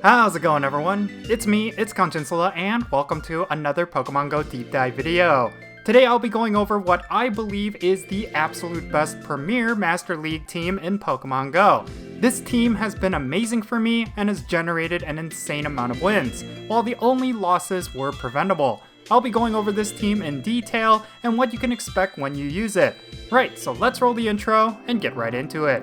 How's it going, everyone? It's me, it's Jinsula, and welcome to another Pokemon GO deep dive video. Today I'll be going over what I believe is the absolute best premier Master League team in Pokemon GO. This team has been amazing for me and has generated an insane amount of wins, while the only losses were preventable. I'll be going over this team in detail and what you can expect when you use it. Right, so let's roll the intro and get right into it.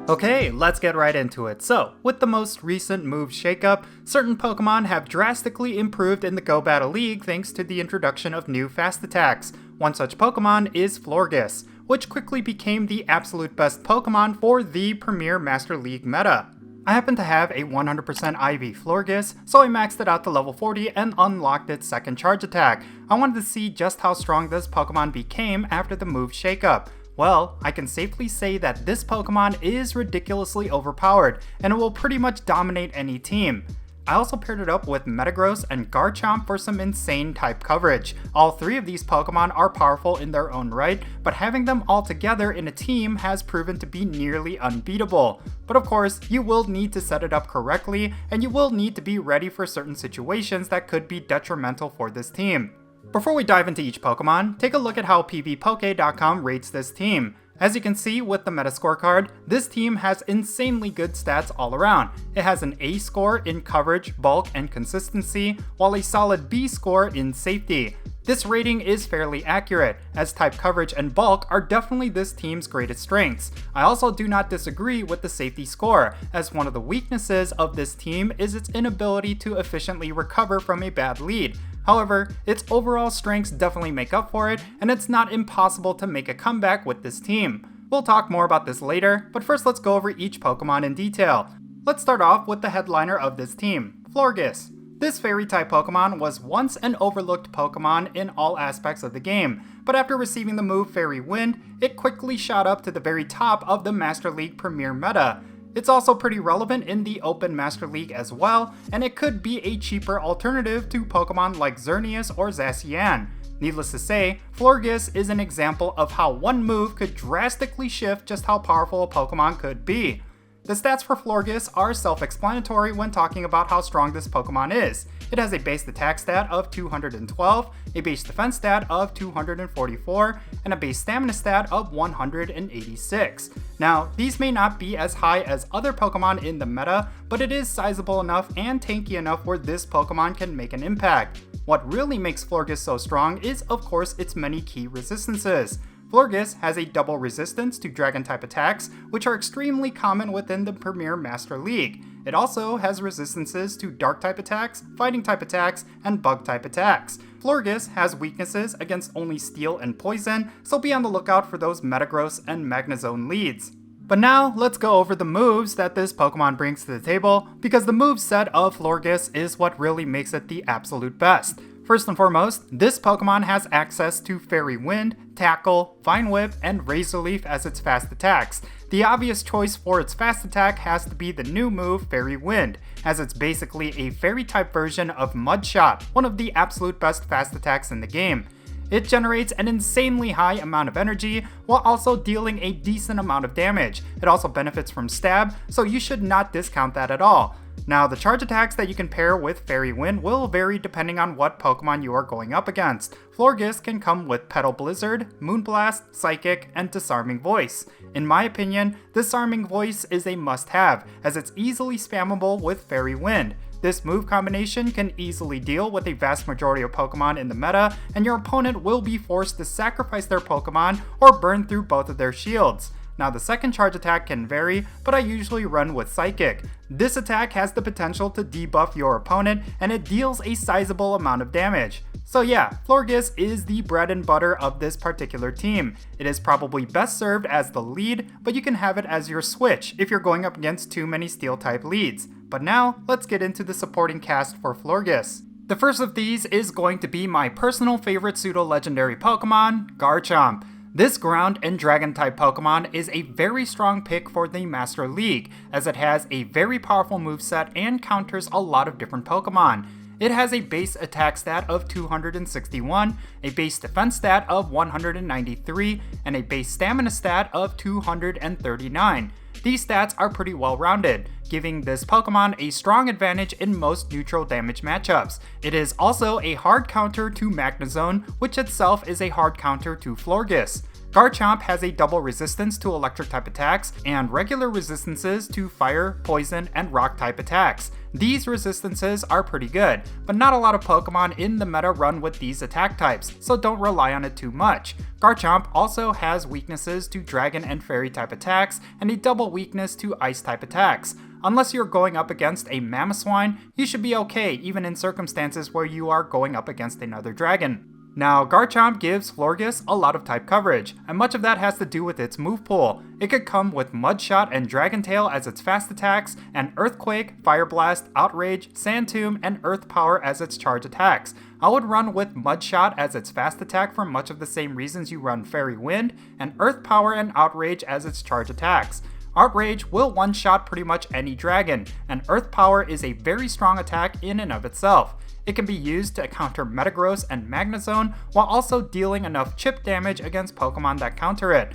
Okay, let's get right into it. So, with the most recent move shakeup, certain Pokemon have drastically improved in the Go Battle League thanks to the introduction of new fast attacks. One such Pokemon is Florges, which quickly became the absolute best Pokemon for the premier Master League meta. I happen to have a 100% IV Florges, so I maxed it out to level 40 and unlocked its second charge attack. I wanted to see just how strong this Pokemon became after the move shakeup. Well, I can safely say that this Pokemon is ridiculously overpowered, and it will pretty much dominate any team. I also paired it up with Metagross and Garchomp for some insane type coverage. All three of these Pokemon are powerful in their own right, but having them all together in a team has proven to be nearly unbeatable. But of course, you will need to set it up correctly, and you will need to be ready for certain situations that could be detrimental for this team. Before we dive into each Pokemon, take a look at how pvpoke.com rates this team. As you can see with the meta scorecard, this team has insanely good stats all around. It has an A score in coverage, bulk, and consistency, while a solid B score in safety. This rating is fairly accurate, as type coverage and bulk are definitely this team's greatest strengths. I also do not disagree with the safety score, as one of the weaknesses of this team is its inability to efficiently recover from a bad lead. However, its overall strengths definitely make up for it, and it's not impossible to make a comeback with this team. We'll talk more about this later, but first let's go over each Pokemon in detail. Let's start off with the headliner of this team, Florges. This Fairy-type Pokemon was once an overlooked Pokemon in all aspects of the game, but after receiving the move Fairy Wind, it quickly shot up to the very top of the Master League Premier meta. It's also pretty relevant in the Open Master League as well, and it could be a cheaper alternative to Pokemon like Xerneas or Zacian. Needless to say, Florges is an example of how one move could drastically shift just how powerful a Pokemon could be. The stats for Florges are self-explanatory when talking about how strong this Pokemon is. It has a base attack stat of 212, a base defense stat of 244, and a base stamina stat of 186. Now, these may not be as high as other Pokemon in the meta, but it is sizable enough and tanky enough where this Pokemon can make an impact. What really makes Florges so strong is, of course, its many key resistances. Florges has a double resistance to Dragon-type attacks, which are extremely common within the Premier Master League. It also has resistances to Dark-type attacks, Fighting-type attacks, and Bug-type attacks. Florges has weaknesses against only Steel and Poison, so be on the lookout for those Metagross and Magnezone leads. But now, let's go over the moves that this Pokemon brings to the table, because the moveset of Florges is what really makes it the absolute best. First and foremost, this Pokemon has access to Fairy Wind, Tackle, Vine Whip, and Razor Leaf as its fast attacks. The obvious choice for its fast attack has to be the new move Fairy Wind, as it's basically a Fairy-type version of Mud Shot, one of the absolute best fast attacks in the game. It generates an insanely high amount of energy while also dealing a decent amount of damage. It also benefits from Stab, so you should not discount that at all. Now, the charge attacks that you can pair with Fairy Wind will vary depending on what Pokemon you are going up against. Florges can come with Petal Blizzard, Moonblast, Psychic, and Disarming Voice. In my opinion, Disarming Voice is a must-have, as it's easily spammable with Fairy Wind. This move combination can easily deal with a vast majority of Pokemon in the meta, and your opponent will be forced to sacrifice their Pokemon or burn through both of their shields. Now, the second charge attack can vary, but I usually run with Psychic. This attack has the potential to debuff your opponent, and it deals a sizable amount of damage. So yeah, Florges is the bread and butter of this particular team. It is probably best served as the lead, but you can have it as your switch if you're going up against too many Steel-type leads. But now, let's get into the supporting cast for Florges. The first of these is going to be my personal favorite pseudo-legendary Pokemon, Garchomp. This ground and dragon type Pokemon is a very strong pick for the Master League, as it has a very powerful moveset and counters a lot of different Pokemon. It has a base attack stat of 261, a base defense stat of 193, and a base stamina stat of 239. These stats are pretty well rounded, giving this Pokemon a strong advantage in most neutral damage matchups. It is also a hard counter to Magnezone, which itself is a hard counter to Florges. Garchomp has a double resistance to electric type attacks and regular resistances to fire, poison, and rock type attacks. These resistances are pretty good, but not a lot of Pokemon in the meta run with these attack types, so don't rely on it too much. Garchomp also has weaknesses to dragon and fairy type attacks and a double weakness to ice type attacks. Unless you're going up against a Mamoswine, you should be okay even in circumstances where you are going up against another dragon. Now, Garchomp gives Florges a lot of type coverage, and much of that has to do with its move pool. It could come with Mud Shot and Dragon Tail as its fast attacks, and Earthquake, Fire Blast, Outrage, Sand Tomb, and Earth Power as its charge attacks. I would run with Mud Shot as its fast attack for much of the same reasons you run Fairy Wind, and Earth Power and Outrage as its charge attacks. Outrage will one-shot pretty much any dragon, and Earth Power is a very strong attack in and of itself. It can be used to counter Metagross and Magnezone while also dealing enough chip damage against Pokemon that counter it.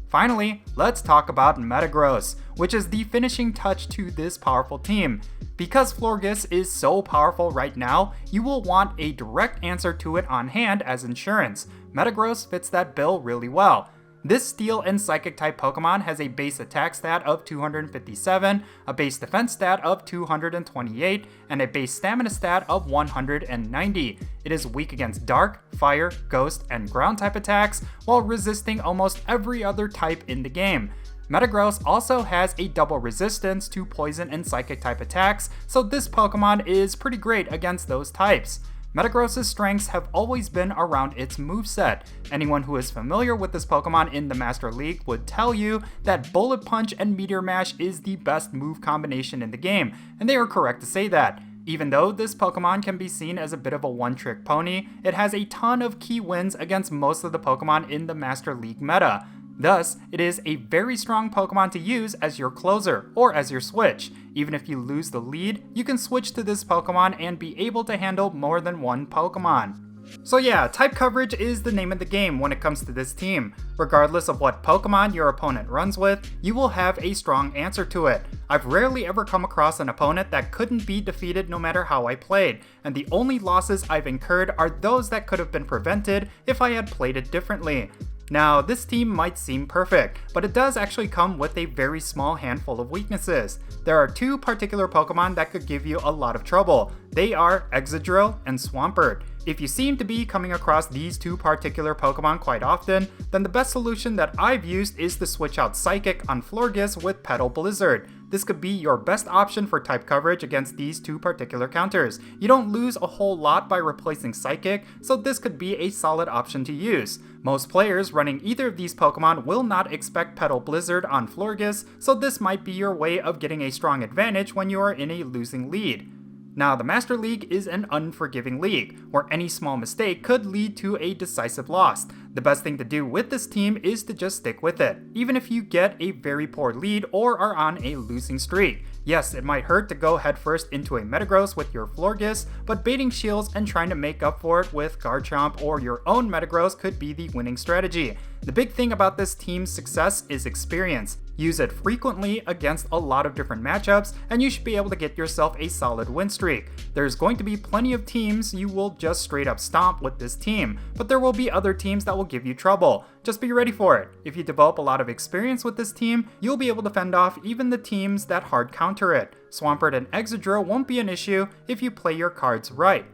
Finally, let's talk about Metagross, which is the finishing touch to this powerful team. Because Florges is so powerful right now, you will want a direct answer to it on hand as insurance. Metagross fits that bill really well. This Steel and Psychic type Pokemon has a base attack stat of 257, a base defense stat of 228, and a base stamina stat of 190. It is weak against Dark, Fire, Ghost, and Ground type attacks, while resisting almost every other type in the game. Metagross also has a double resistance to Poison and Psychic type attacks, so this Pokemon is pretty great against those types. Metagross's strengths have always been around its moveset. Anyone who is familiar with this Pokemon in the Master League would tell you that Bullet Punch and Meteor Mash is the best move combination in the game, and they are correct to say that. Even though this Pokemon can be seen as a bit of a one-trick pony, it has a ton of key wins against most of the Pokemon in the Master League meta. Thus, it is a very strong Pokemon to use as your closer, or as your switch. Even if you lose the lead, you can switch to this Pokemon and be able to handle more than one Pokemon. So yeah, type coverage is the name of the game when it comes to this team. Regardless of what Pokemon your opponent runs with, you will have a strong answer to it. I've rarely ever come across an opponent that couldn't be defeated no matter how I played, and the only losses I've incurred are those that could have been prevented if I had played it differently. Now, this team might seem perfect, but it does actually come with a very small handful of weaknesses. There are two particular Pokemon that could give you a lot of trouble. They are Excadrill and Swampert. If you seem to be coming across these two particular Pokemon quite often, then the best solution that I've used is to switch out Psychic on Florges with Petal Blizzard. This could be your best option for type coverage against these two particular counters. You don't lose a whole lot by replacing Psychic, so this could be a solid option to use. Most players running either of these Pokemon will not expect Petal Blizzard on Florges, so this might be your way of getting a strong advantage when you are in a losing lead. Now, the Master League is an unforgiving league, where any small mistake could lead to a decisive loss. The best thing to do with this team is to just stick with it, even if you get a very poor lead or are on a losing streak. Yes, it might hurt to go headfirst into a Metagross with your Florges, but baiting shields and trying to make up for it with Garchomp or your own Metagross could be the winning strategy. The big thing about this team's success is experience. Use it frequently against a lot of different matchups, and you should be able to get yourself a solid win streak. There's going to be plenty of teams you will just straight up stomp with this team, but there will be other teams that will give you trouble. Just be ready for it. If you develop a lot of experience with this team, you'll be able to fend off even the teams that hard counter it. Swampert and Excadrill won't be an issue if you play your cards right.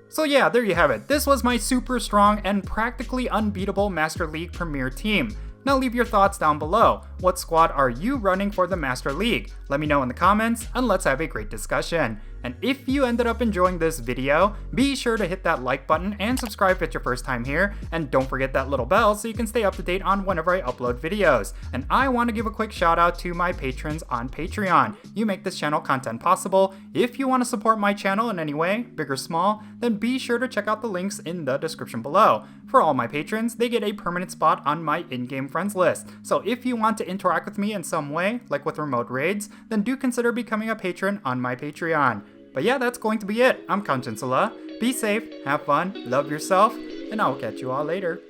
So yeah, there you have it. This was my super strong and practically unbeatable Master League Premier team. Now leave your thoughts down below. What squad are you running for the Master League? Let me know in the comments, and let's have a great discussion. And if you ended up enjoying this video, be sure to hit that like button and subscribe if it's your first time here, and don't forget that little bell so you can stay up to date on whenever I upload videos. And I want to give a quick shout out to my patrons on Patreon. You make this channel content possible. If you want to support my channel in any way, big or small, then be sure to check out the links in the description below. For all my patrons, they get a permanent spot on my in-game friends list. So if you want to interact with me in some way, like with remote raids, then do consider becoming a patron on my Patreon. But yeah, that's going to be it. I'm Count Jinsula. Be safe, have fun, love yourself, and I'll catch you all later.